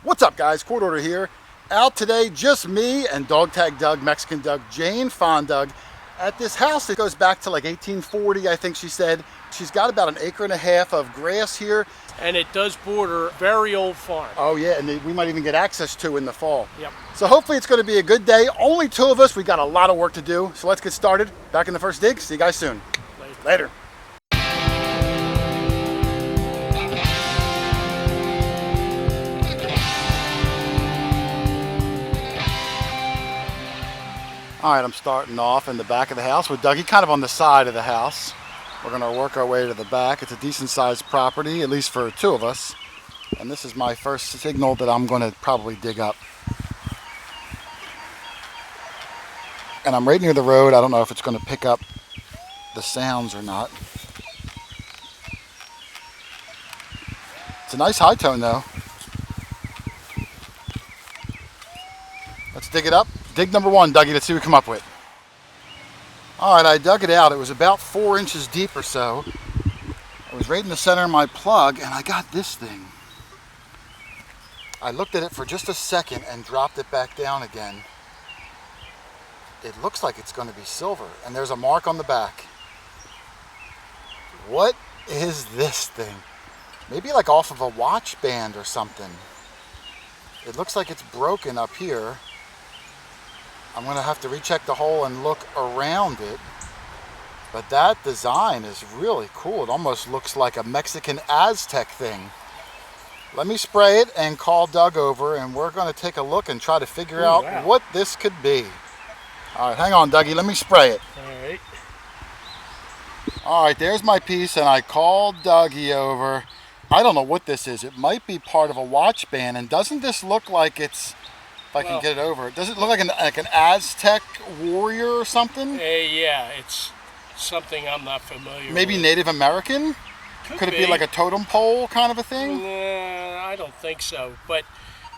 What's up, guys? QuarterHoarder here. Out today, just me and Dog Tag Doug, Mexican Doug, Jane Fond Doug, at this house that goes back to like 1840, I think she said. She's got about an acre and a half of grass here. And it does border a very old farm. Oh yeah, and we might even get access to in the fall. Yep. So hopefully it's going to be a good day. Only two of us. We got a lot of work to do. So let's get started. Back in the first dig. See you guys soon. Later. All right, I'm starting off in the back of the house with Dougie, kind of on the side of the house. We're gonna work our way to the back. It's a decent sized property, at least for two of us. And this is my first signal that I'm gonna probably dig up. And I'm right near the road. I don't know if it's gonna pick up the sounds or not. It's a nice high tone though. Let's dig it up. Dig number one, Dougie. Let's see what we come up with. All right, I dug it out. It was about 4 inches deep or so. I was right in the center of my plug, and I got this thing. I looked at it for just a second and dropped it back down again. It looks like it's going to be silver, and there's a mark on the back. What is this thing? Maybe like off of a watch band or something. It looks like it's broken up here. I'm going to have to recheck the hole and look around it. But that design is really cool. It almost looks like a Mexican Aztec thing. Let me spray it and call Doug over, and we're going to take a look and try to figure out what this could be. All right, hang on, Dougie. Let me spray it. All right. All right, there's my piece, and I called Dougie over. I don't know what this is. It might be part of a watch band, and doesn't this look like it's... If I can get it over. Does it look like an Aztec warrior or something? Yeah, it's something I'm not familiar with. Maybe Native American? Could it be like a totem pole kind of a thing? I don't think so, but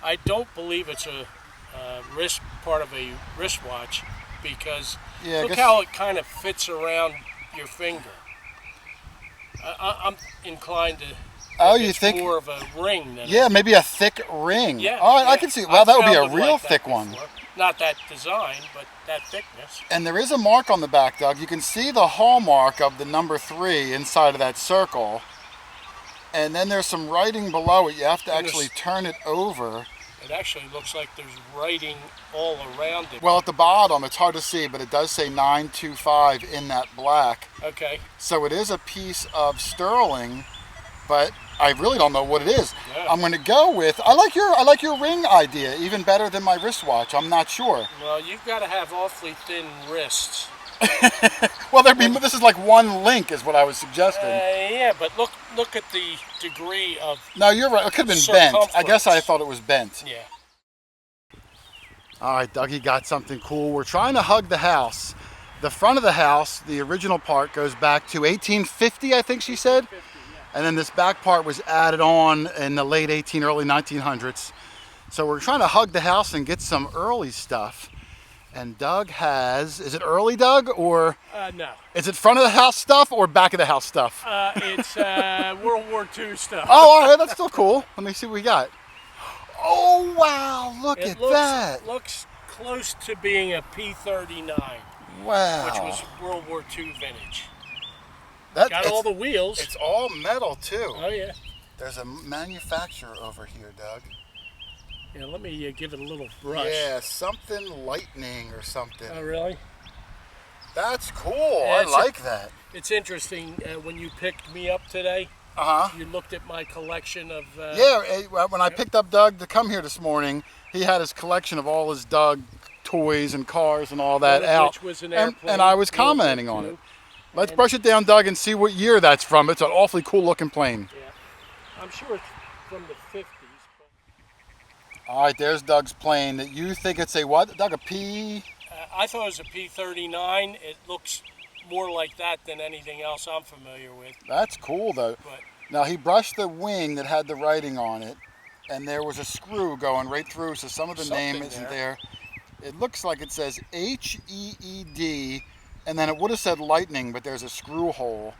I don't believe it's a part of a wristwatch because look how it kind of fits around your finger. I'm inclined to. Oh, you think more of a ring than maybe a thick ring. Yeah. Oh, I can see. Well, that would be a real thick one. Not that design, but that thickness. And there is a mark on the back, Doug. You can see the hallmark of the number 3 inside of that circle. And then there's some writing below it. You have to actually turn it over. It actually looks like there's writing all around it. Well, at the bottom, it's hard to see, but it does say 925 in that black. Okay. So it is a piece of sterling, but I really don't know what it is. Yeah. I'm going to go with. I like your ring idea even better than my wristwatch. I'm not sure. Well, you've got to have awfully thin wrists. Well, this is like one link, is what I was suggesting. Yeah, but look at the degree of. No, you're right. It could have been bent. I guess I thought it was bent. Yeah. All right, Dougie got something cool. We're trying to hug the house. The front of the house, the original part, goes back to 1850, I think she said. And then this back part was added on in the late early 1900s. So we're trying to hug the house and get some early stuff. And Doug has, is it early, Doug, or? No. Is it front of the house stuff or back of the house stuff? It's World War II stuff. Oh, all right, that's still cool. Let me see what we got. Oh, wow, look at that. It looks close to being a P-39. Wow. Which was World War II vintage. Got all the wheels. It's all metal too. Oh yeah. There's a manufacturer over here, Doug. Yeah, let me give it a little brush. Yeah, something lightning or something. Oh really? That's cool. I like that. It's interesting when you picked me up today. You looked at my collection of. When I picked up Doug to come here this morning, he had his collection of all his Doug toys and cars and all that out. Which was an airplane. And I was commenting on it. Let's brush it down, Doug, and see what year that's from. It's an awfully cool looking plane. Yeah, I'm sure it's from the 50s. But... All right, there's Doug's plane. You think it's a what, Doug, a P? I thought it was a P-39. It looks more like that than anything else I'm familiar with. That's cool, though. But... Now, he brushed the wing that had the writing on it, and there was a screw going right through, so some of the name isn't there. It looks like it says H-E-E-D, and then it would have said lightning, but there's a screw hole.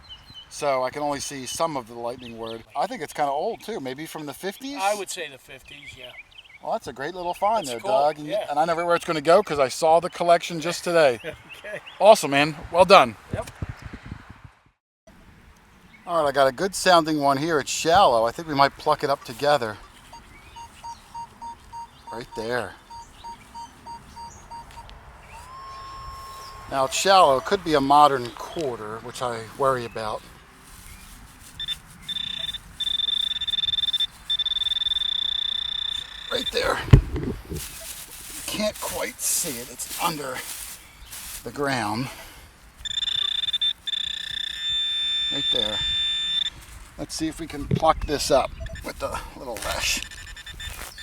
so I can only see some of the lightning word. I think it's kind of old too, maybe from the 50s? I would say the 50s, yeah. Well, that's a great little find there, cool. Doug. Yeah. And I know where it's going to go because I saw the collection just today. Okay. Awesome, man. Well done. Yep. All right, I got a good sounding one here. It's shallow. I think we might pluck it up together. Right there. Now it's shallow. It could be a modern quarter, which I worry about. Right there. Can't quite see it. It's under the ground. Right there. Let's see if we can pluck this up with the little lash.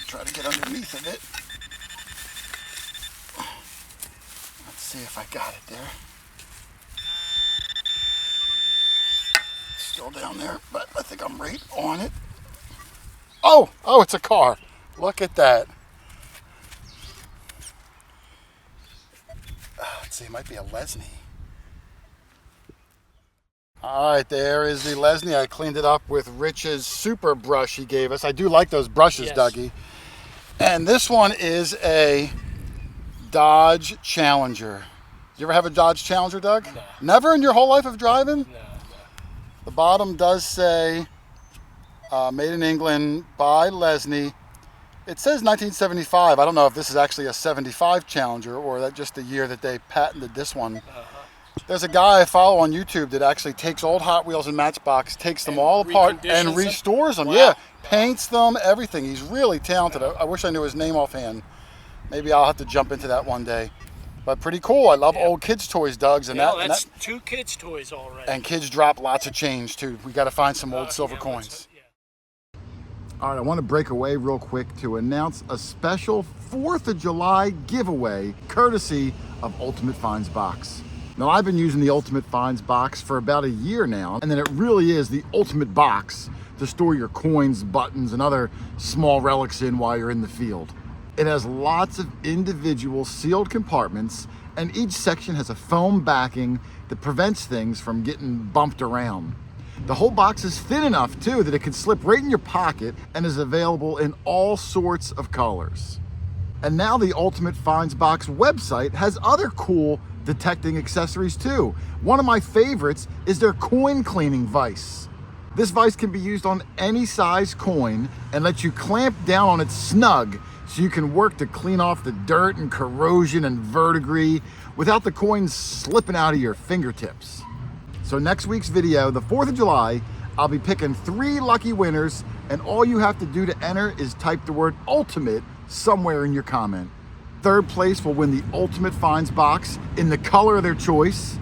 Try to get underneath of it. Let's see if I got it there. Still down there, but I think I'm right on it. Oh, it's a car. Look at that. Let's see, it might be a Lesney. All right, there is the Lesney. I cleaned it up with Rich's super brush he gave us. I do like those brushes, yes. Dougie. And this one is a Dodge Challenger. You ever have a Dodge Challenger, Doug? No. Never in your whole life of driving? No. The bottom does say made in England by Lesney. It says 1975. I don't know if this is actually a 75 Challenger or that just the year that they patented this one. There's a guy I follow on YouTube that actually takes old Hot Wheels and Matchbox, takes them all apart and restores them. Wow. Yeah, paints them, everything. He's really talented. I wish I knew his name offhand. Maybe I'll have to jump into that one day. But pretty cool. I love old kids' toys, Doug's. And that's 2 kids' toys already. And kids drop lots of change, too. We got to find some old silver coins. All right, I want to break away real quick to announce a special 4th of July giveaway courtesy of Ultimate Finds Box. Now, I've been using the Ultimate Finds box for about a year now, and then it really is the ultimate box to store your coins, buttons, and other small relics in while you're in the field. It has lots of individual sealed compartments, and each section has a foam backing that prevents things from getting bumped around. The whole box is thin enough, too, that it can slip right in your pocket and is available in all sorts of colors. And now the Ultimate Finds Box website has other cool detecting accessories too. One of my favorites is their coin cleaning vise. This vise can be used on any size coin and lets you clamp down on it snug so you can work to clean off the dirt and corrosion and verdigris without the coins slipping out of your fingertips. So next week's video, the 4th of July, I'll be picking 3 lucky winners, and all you have to do to enter is type the word ultimate somewhere in your comment. 3rd place will win the Ultimate Finds box in the color of their choice.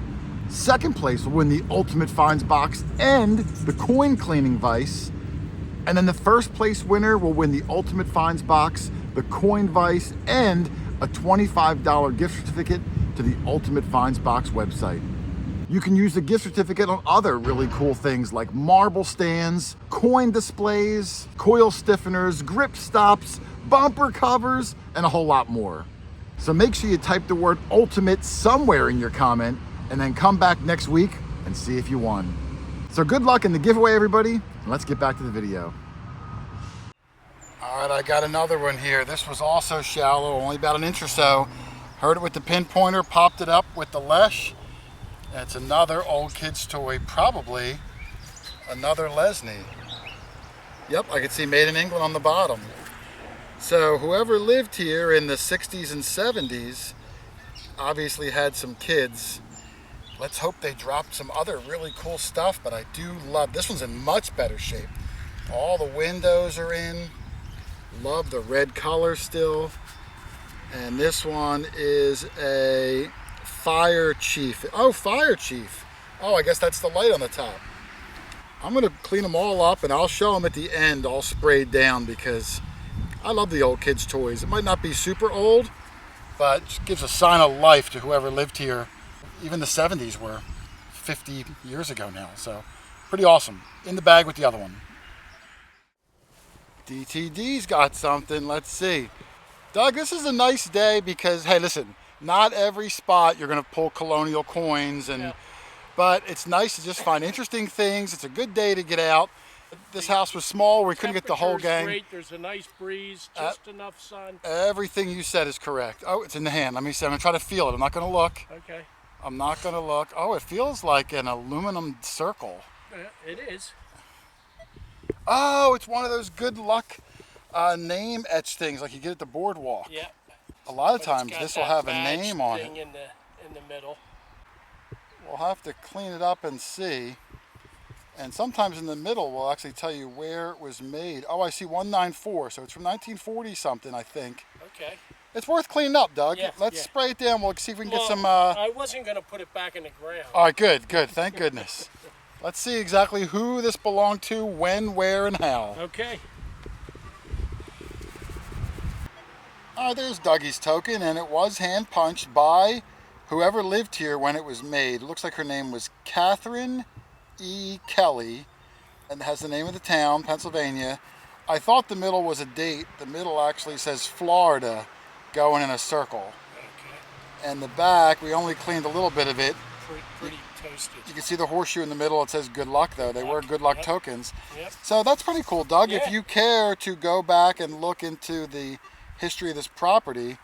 2nd place will win the Ultimate Finds box and the coin cleaning vise. And then the 1st place winner will win the Ultimate Finds box, the coin vise, and a $25 gift certificate to the Ultimate Finds box website. You can use the gift certificate on other really cool things like marble stands, coin displays, coil stiffeners, grip stops, bumper covers, and a whole lot more. So make sure you type the word ultimate somewhere in your comment and then come back next week and see if you won. So good luck in the giveaway, everybody, and let's get back to the video. All right, I got another one here. This was also shallow, only about an inch or so. Heard it with the pinpointer, popped it up with the leash. It's another old kid's toy, probably another Lesney. Yep, I can see made in England on the bottom. So whoever lived here in the 60s and 70s obviously had some kids. Let's hope they dropped some other really cool stuff, but I do love, this one's in much better shape. All the windows are in. Love the red color still. And this one is a Fire Chief. Oh, Fire Chief. Oh, I guess that's the light on the top. I'm gonna clean them all up and I'll show them at the end all sprayed down because I love the old kids' toys. It might not be super old, but it just gives a sign of life to whoever lived here. Even the 70s were 50 years ago now, so pretty awesome. In the bag with the other one. DTD's got something, let's see. Doug, this is a nice day because, hey, listen, not every spot you're gonna pull colonial coins and But it's nice to just find interesting things. It's a good day to get out. This house was small. We couldn't get the whole gang. Great. There's a nice breeze, just enough sun. Everything you said is correct. Oh, it's in the hand. Let me see. I'm going to try to feel it. I'm not going to look. Okay. I'm not going to look. Oh, it feels like an aluminum circle. It is. Oh, it's one of those good luck name etch things like you get at the boardwalk. Yeah. A lot of times this will have a name on it. In the middle. We'll have to clean it up and see. And sometimes in the middle will actually tell you where it was made. Oh, I see 194, so it's from 1940 something, I think. Okay. It's worth cleaning up, Doug. Yeah, Let's spray it down. We'll see if we can get some... I wasn't going to put it back in the ground. All right, good. Thank goodness. Let's see exactly who this belonged to, when, where, and how. Okay. All right, there's Dougie's token, and it was hand-punched by whoever lived here when it was made. It looks like her name was Catherine E. Kelly, and it has the name of the town, Pennsylvania. I thought the middle was a date. The middle actually says Florida, going in a circle. Okay. And the back, we only cleaned a little bit of it. Pretty toasted. You can see the horseshoe in the middle. It says good luck, though. They were good luck tokens. Yep. So that's pretty cool, Doug. Yeah. If you care to go back and look into the history of this property,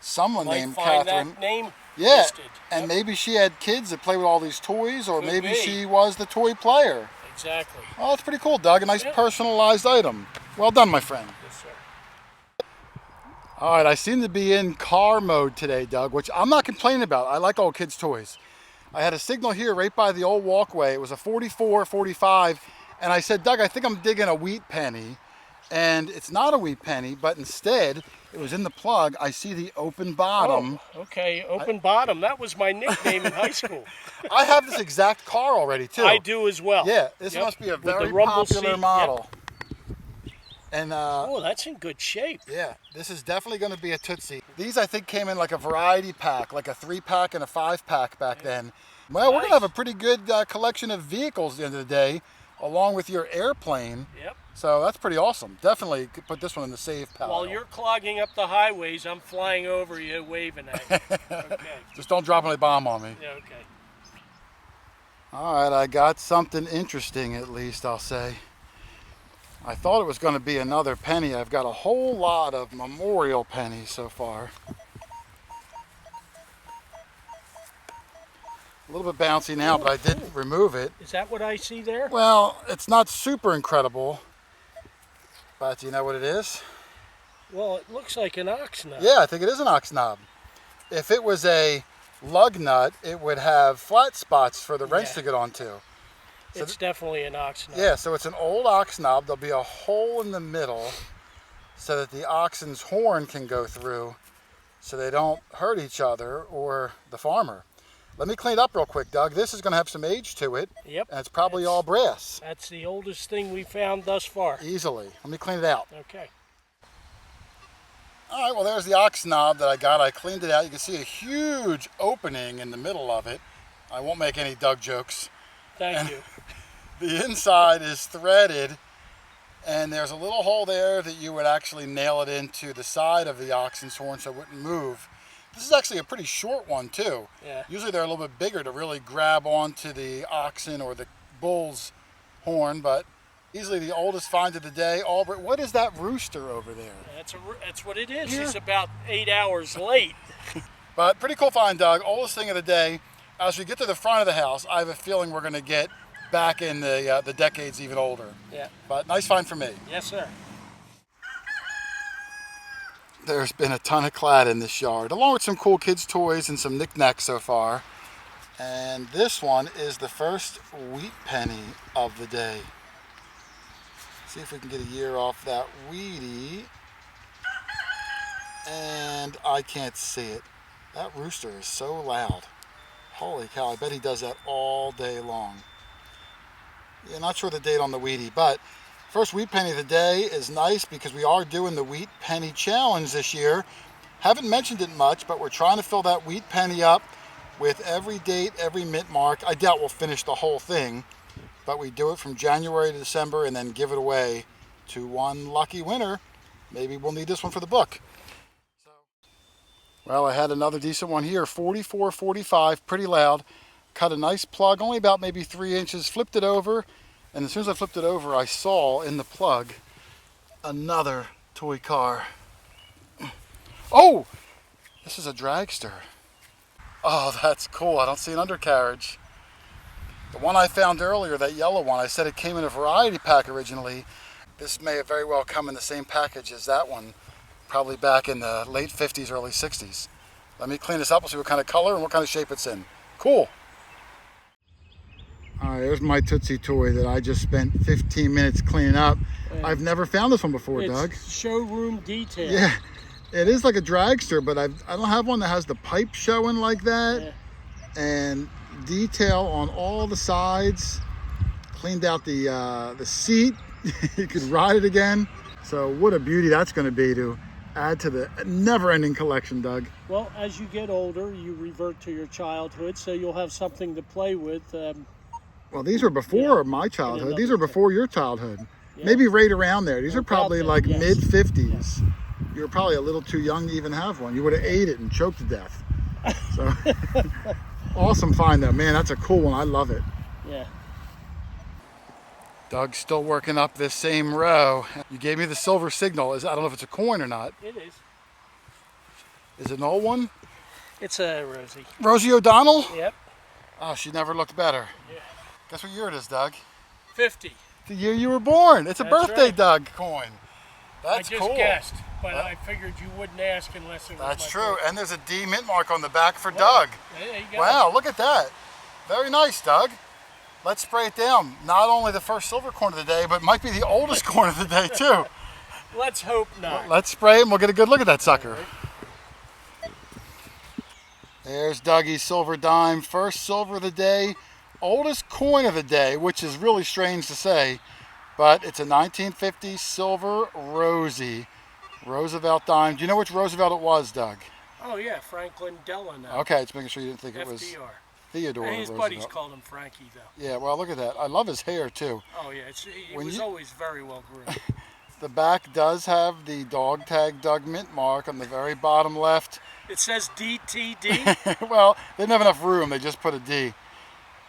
someone named Catherine. That name listed. And maybe she had kids that play with all these toys, or maybe she was the toy player. Exactly. Oh, that's pretty cool, Doug. A nice personalized item. Well done, my friend. Yes, sir. All right, I seem to be in car mode today, Doug, which I'm not complaining about. I like old kids' toys. I had a signal here right by the old walkway. It was a 44, 45, and I said, Doug, I think I'm digging a wheat penny. And it's not a wheat penny, but instead, it was in the plug. I see the open bottom. Oh, okay, open bottom. That was my nickname in high school. I have this exact car already, too. I do as well. Yeah, this must be a very popular model. Yep. And oh, that's in good shape. Yeah, this is definitely going to be a Tootsie. These, I think, came in like a variety pack, like a 3-pack and a 5-pack back then. Well, we're going to have a pretty good collection of vehicles at the end of the day, along with your airplane. Yep. So that's pretty awesome. Definitely put this one in the save pile. While you're clogging up the highways, I'm flying over you, waving at you. Okay. Just don't drop any bomb on me. Yeah, okay. All right, I got something interesting, at least, I'll say. I thought it was going to be another penny. I've got a whole lot of memorial pennies so far. A little bit bouncy now, but I did remove it. Is that what I see there? Well, it's not super incredible. But do you know what it is? Well, it looks like an ox knob. Yeah, I think it is an ox knob. If it was a lug nut, it would have flat spots for the wrench to get onto. So it's definitely an ox knob. Yeah, so it's an old ox knob. There'll be a hole in the middle so that the oxen's horn can go through so they don't hurt each other or the farmer. Let me clean it up real quick, Doug. This is going to have some age to it. Yep. And it's probably all brass. That's the oldest thing we found thus far. Easily. Let me clean it out. Okay. All right, well, there's the ox knob that I got. I cleaned it out. You can see a huge opening in the middle of it. I won't make any Doug jokes. Thank you. The inside is threaded, and there's a little hole there that you would actually nail it into the side of the oxen's horn so it wouldn't move. This is actually a pretty short one, too. Yeah. Usually they're a little bit bigger to really grab onto the oxen or the bull's horn, but easily the oldest find of the day. What is that rooster over there? That's what it is. Here? He's about 8 hours late. But pretty cool find, Doug. Oldest thing of the day. As we get to the front of the house, I have a feeling we're going to get back in the decades even older. Yeah. But nice find for me. Yes, sir. There's been a ton of clad in this yard, along with some cool kids' toys and some knickknacks so far. And this one is the first wheat penny of the day. See if we can get a year off that wheatie. And I can't see it. That rooster is so loud. Holy cow, I bet he does that all day long. Yeah, not sure the date on the wheatie, but first wheat penny of the day is nice because we are doing the wheat penny challenge this year. Haven't mentioned it much, but we're trying to fill that wheat penny up with every date, every mint mark. I doubt we'll finish the whole thing, but we do it from January to December and then give it away to one lucky winner. Maybe we'll need this one for the book. Well, I had another decent one here, 44.45, pretty loud. cut a nice plug, only about maybe 3 inches, flipped it over, and as soon as I flipped it over, I saw in the plug another toy car. Oh, this is a dragster. Oh, that's cool. I don't see an undercarriage. The one I found earlier, that yellow one, I said it came in a variety pack originally. This may have very well come in the same package as that one, probably back in the late 50s, early 60s. Let me clean this up and see what kind of color and what kind of shape it's in. Cool. All right, there's my Tootsie toy that I just spent 15 minutes cleaning up. I've never found this one before, Doug. Showroom detail. Yeah, it is like a dragster, but I don't have one that has the pipe showing like that. Yeah. And detail on all the sides. Cleaned out the seat. You could ride it again. So what a beauty that's going to be to add to the never-ending collection, Doug. Well, as you get older, you revert to your childhood, so you'll have something to play with. Well, these were before my childhood. These are before your childhood. Yeah. Maybe right around there. These are probably like mid-50s. Yes. You were probably a little too young to even have one. You would have ate it and choked to death. So, awesome find though. Man, that's a cool one. I love it. Yeah. Doug's still working up this same row. You gave me the silver signal. I don't know if it's a coin or not. It is. Is it an old one? It's a Rosie. Rosie O'Donnell? Yep. Oh, she never looked better. Yeah. Guess what year it is, Doug? 50. The year you were born. It's a birthday right. Doug coin. That's cool. I just guessed, but I figured you wouldn't ask unless it was That's my true. birthday. And there's a D mint mark on the back for Doug. There you go. Wow, look at that. Very nice, Doug. Let's spray it down. Not only the first silver coin of the day, but might be the oldest coin of the day, too. Let's hope not. Let's spray it and we'll get a good look at that sucker. There's Dougie's silver dime. First silver of the day. Oldest coin of the day, which is really strange to say, but it's a 1950 silver Rosie. Roosevelt dime. Do you know which Roosevelt it was, Doug? Oh, yeah, Franklin Delano. Okay, just making sure you didn't think it was FDR. Theodore And his Roosevelt. buddies called him Frankie, though. Yeah, well, look at that. I love his hair, too. Oh, yeah, it was always very well groomed. The back does have the dog tag Doug mint mark on the very bottom left. It says DTD. Well, they didn't have enough room. They just put a D.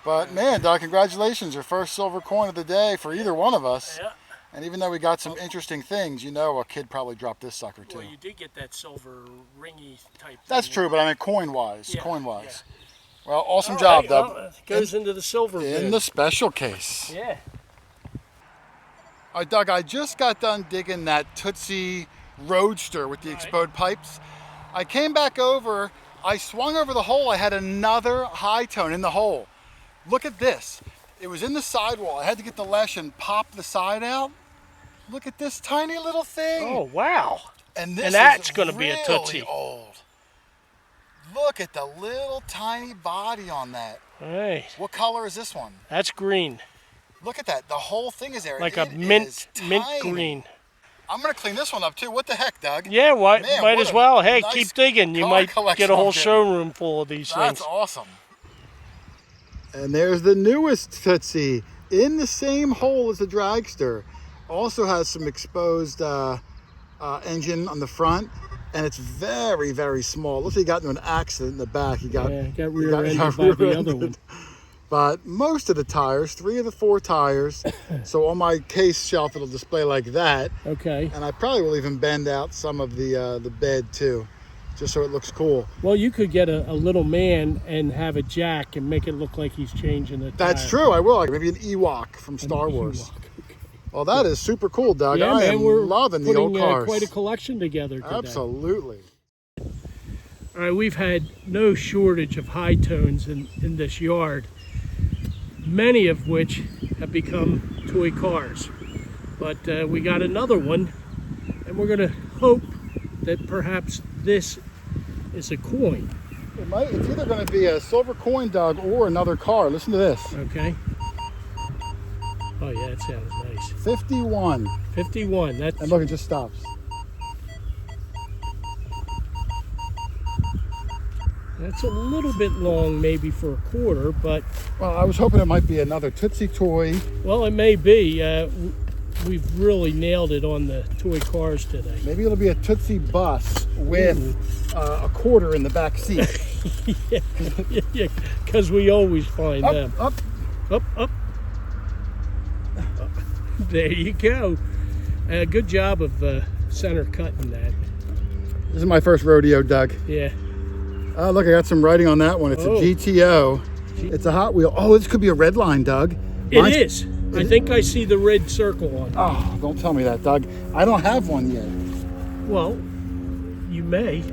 But, man, Doug, congratulations. Your first silver coin of the day for either one of us. Yeah. And even though we got some interesting things, you know a kid probably dropped this sucker, too. Well, you did get that silver ringy type That's thing. true, but I mean coin-wise. Yeah, coin-wise. yeah. Well, awesome job, Doug. Well, it goes into the silver bin. In the special case. Yeah. All right, Doug, I just got done digging that Tootsie Roadster with the explode pipes. I came back over, I swung over the hole, I had another high tone in the hole. Look at this. It was in the sidewall. I had to get the lesh and pop the side out. Look at this tiny little thing. Oh, wow. And this that's is going to really be a Tootsie. Old. Look at the little tiny body on that. All right. What color is this one? That's green. Look at that. The whole thing is there. Like a mint green. I'm going to clean this one up too. What the heck, Doug? Yeah, Man, might as well. Hey, nice keep digging. You might get a whole showroom full of these things. That's awesome. And there's the newest Tootsie in the same hole as the dragster. Also has some exposed engine on the front, and it's very, very small. Looks like he got into an accident in the back. He got rear-ended by the other one. But most of the tires, 3 of the 4 tires, so on my case shelf it'll display like that. Okay. And I probably will even bend out some of the bed too, just so it looks cool. Well, you could get a little man and have a jack and make it look like he's changing the tire. That's true, I will. Maybe an Ewok from Star Wars. Okay. Well, that is super cool, Doug. Yeah, I am loving the old cars. Quite a collection together today. Absolutely. All right, we've had no shortage of high tones in this yard, many of which have become toy cars. But we got another one, and we're going to hope that perhaps this is a coin. It's either going to be a silver coin, Doug, or another car. Listen to this. Okay. Oh, yeah, it sounds nice. 51. 51. That's... And look, it just stops. That's a little bit long maybe for a quarter, but... Well, I was hoping it might be another Tootsie toy. Well, it may be. we've really nailed it on the toy cars today. Maybe it'll be a Tootsie bus with a quarter in the back seat. Yeah, because we always find them. Up. Up. There you go. Good job of center cutting that. This is my first rodeo, Doug. Yeah. Oh, look, I got some writing on that one. It's a GTO. It's a Hot Wheel. Oh, this could be a red line, Doug. It is. I think I see the red circle on it. Oh, don't tell me that, Doug. I don't have one yet. Well, you may.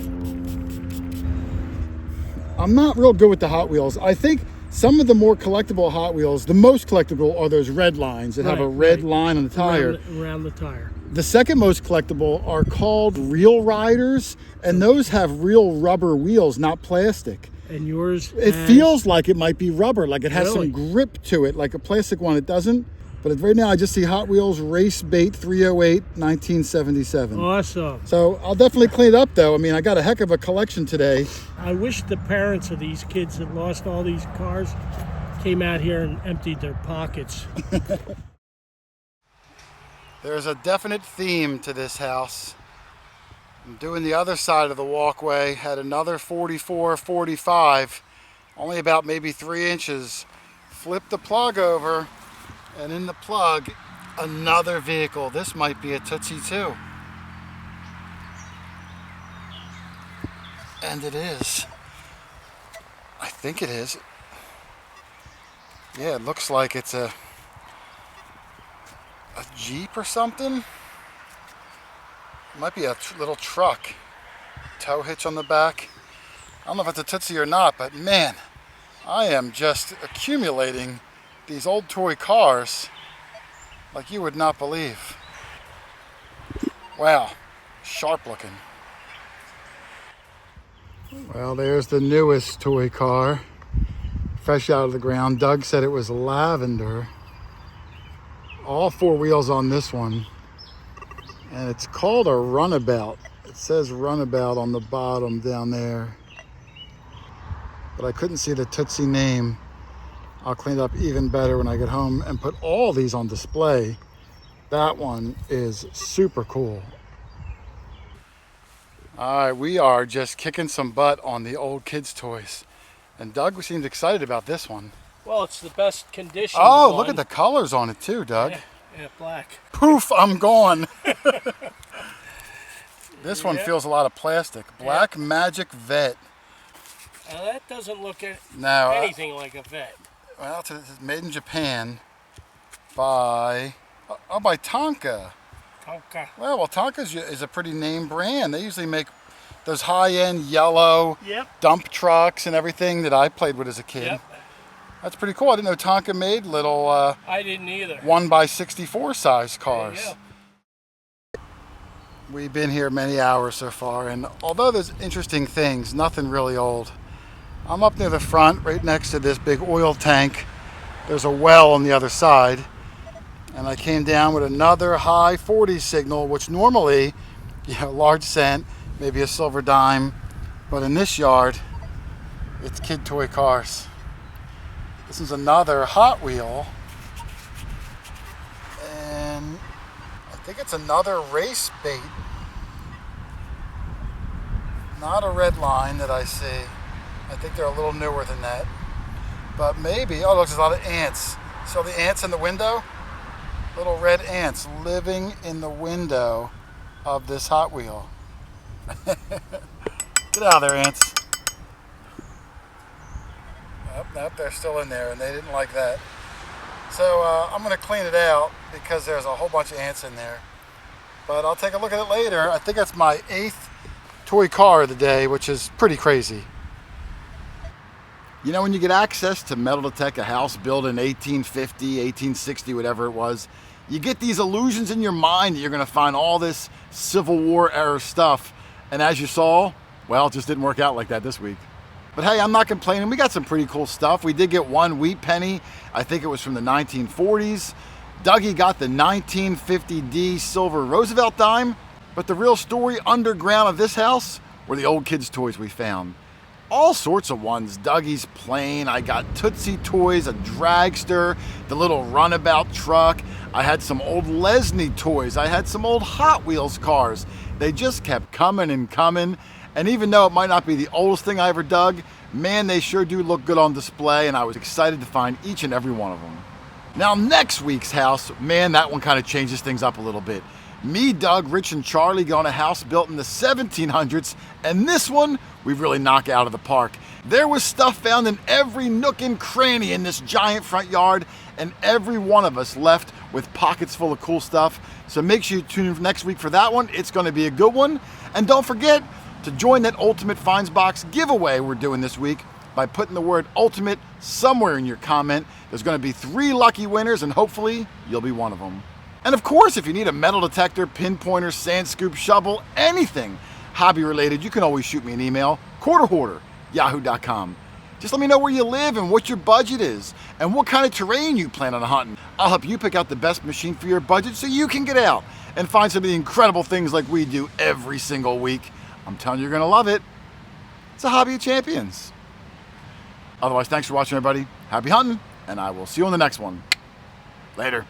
I'm not real good with the Hot Wheels. I think some of the more collectible Hot Wheels, the most collectible are those red lines that have a red line on the tire. Around the tire. The second most collectible are called Real Riders, and those have real rubber wheels, not plastic. And yours? It feels like it might be rubber, like it has Really? some grip to it, like a plastic one. It doesn't. But right now I just see Hot Wheels Race Bait 308 1977. Awesome. So I'll definitely clean it up though. I mean, I got a heck of a collection today. I wish the parents of these kids that lost all these cars came out here and emptied their pockets. There's a definite theme to this house. I'm doing the other side of the walkway, had another 44, 45, only about maybe 3 inches. Flip the plug over, and in the plug, another vehicle. This might be a Tootsie too. And it is. I think it is. Yeah, it looks like it's a Jeep or something. It might be a little truck. Tow hitch on the back. I don't know if it's a Tootsie or not, but man, I am just accumulating these old toy cars like you would not believe. Wow, sharp looking. Well, there's the newest toy car, fresh out of the ground. Doug said it was lavender. All 4 wheels on this one, and it's called a runabout. It says runabout on the bottom down there, but I couldn't see the Tootsie name. I'll clean it up even better when I get home and put all these on display. That one is super cool. All right, we are just kicking some butt on the old kids' toys, and Doug seems excited about this one. Well, it's the best condition. Oh, look at the colors on it too, Doug. Yeah, black. Poof, I'm gone. This one feels a lot of plastic. Black Magic Vet. Now that doesn't look anything like a vet. Well, it's made in Japan by Tonka. Tonka. Well, Tonka is a pretty name brand. They usually make those high-end yellow dump trucks and everything that I played with as a kid. Yep. That's pretty cool. I didn't know Tonka made little I didn't either. 1x64 size cars. There you go. We've been here many hours so far, and although there's interesting things, nothing really old. I'm up near the front, right next to this big oil tank. There's a well on the other side, and I came down with another high 40 signal, which normally, large cent, maybe a silver dime, but in this yard, it's kid toy cars. This is another Hot Wheel, and I think it's another race bait. Not a red line that I see. I think they're a little newer than that. But maybe, oh look, there's a lot of ants. So the ants in the window? Little red ants living in the window of this Hot Wheel. Get out of there, ants. Nope, they're still in there, and they didn't like that. So I'm going to clean it out because there's a whole bunch of ants in there. But I'll take a look at it later. I think that's my 8th toy car of the day, which is pretty crazy. You know, when you get access to metal detect a house built in 1850, 1860, whatever it was, you get these illusions in your mind that you're going to find all this Civil War era stuff. And as you saw, well, it just didn't work out like that this week. But hey, I'm not complaining. We got some pretty cool stuff. We did get one wheat penny. I think it was from the 1940s. Dougie got the 1950D silver Roosevelt dime. But the real story underground of this house were the old kids' toys we found. all sorts of ones. Dougie's plane, I got Tootsie toys, a dragster, the little runabout truck. I had some old Lesney toys. I had some old Hot Wheels cars. They just kept coming and coming. And even though it might not be the oldest thing I ever dug, man, they sure do look good on display, and I was excited to find each and every one of them. Now, next week's house, man, that one kind of changes things up a little bit. Me, Doug, Rich, and Charlie got a house built in the 1700s, and this one we really knock out of the park. There was stuff found in every nook and cranny in this giant front yard, and every one of us left with pockets full of cool stuff. So make sure you tune in next week for that one. It's going to be a good one. And don't forget to join that Ultimate Finds Box giveaway we're doing this week by putting the word Ultimate somewhere in your comment. There's going to be 3 lucky winners, and hopefully you'll be one of them. And of course, if you need a metal detector, pinpointer, sand scoop, shovel, anything hobby related, you can always shoot me an email, QuarterHoarder@yahoo.com. Just let me know where you live and what your budget is and what kind of terrain you plan on hunting. I'll help you pick out the best machine for your budget so you can get out and find some of the incredible things like we do every single week. I'm telling you, you're going to love it. It's a hobby of champions. Otherwise, thanks for watching, everybody. Happy hunting, and I will see you on the next one. Later.